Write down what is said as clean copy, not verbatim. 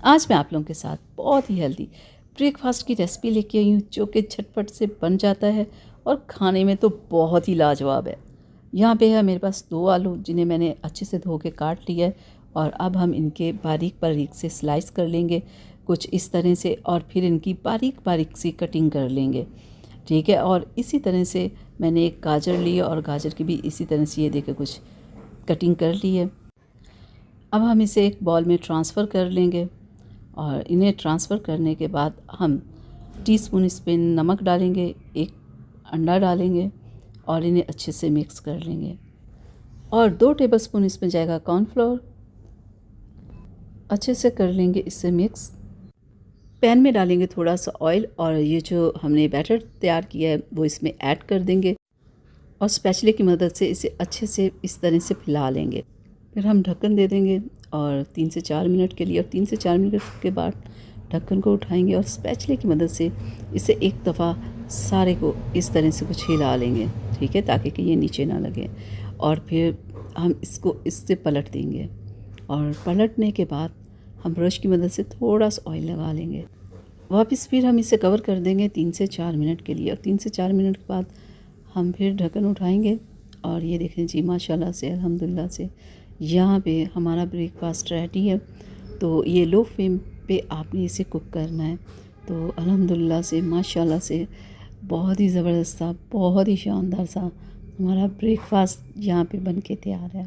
आज मैं आप लोगों के साथ बहुत ही हेल्दी ब्रेकफास्ट की रेसिपी लेके आई हूँ जो कि झटपट से बन जाता है और खाने में तो बहुत ही लाजवाब है। यहाँ पे है मेरे पास 2 आलू जिन्हें मैंने अच्छे से धो के काट लिया है और अब हम इनके बारीक बारीक से स्लाइस कर लेंगे कुछ इस तरह से और फिर इनकी बारीक बारीक सी कटिंग कर लेंगे। ठीक है, और इसी तरह से मैंने एक गाजर ली और गाजर की भी इसी तरह से ये देखे कुछ कटिंग कर ली है। अब हम इसे एक बॉल में ट्रांसफ़र कर लेंगे और इन्हें ट्रांसफ़र करने के बाद हम टीस्पून इस पे नमक डालेंगे, एक अंडा डालेंगे और इन्हें अच्छे से मिक्स कर लेंगे और 2 टेबलस्पून इसमें जाएगा कॉर्नफ्लोर। अच्छे से कर लेंगे इससे मिक्स। पैन में डालेंगे थोड़ा सा ऑयल और ये जो हमने बैटर तैयार किया है वो इसमें ऐड कर देंगे और स्पैचुले की मदद से इसे अच्छे से इस तरह से फैला लेंगे। फिर हम ढक्कन दे देंगे और 3 से 4 मिनट के लिए, और 3 से 4 मिनट के बाद ढक्कन को उठाएंगे और स्पैचुले की मदद से इसे एक दफ़ा सारे को इस तरह से कुछ हिला लेंगे। ठीक है, ताकि कि ये नीचे ना लगे और फिर हम इसको इससे पलट देंगे और पलटने के बाद हम ब्रश की मदद से थोड़ा सा ऑयल लगा लेंगे। वापस फिर हम इसे कवर कर देंगे 3 से 4 मिनट के लिए और 3 से 4 मिनट के बाद हम फिर ढक्कन उठाएंगे और ये देखें जी माशाल्लाह से अल्हम्दुलिल्लाह से यहाँ पे हमारा ब्रेकफास्ट रेडी है। तो ये लो फ्लेम पे आपने इसे कुक करना है। तो अल्हम्दुलिल्लाह से माशाल्लाह से बहुत ही ज़बरदस्त सा, बहुत ही शानदार सा हमारा ब्रेकफास्ट यहाँ पे बन के तैयार है।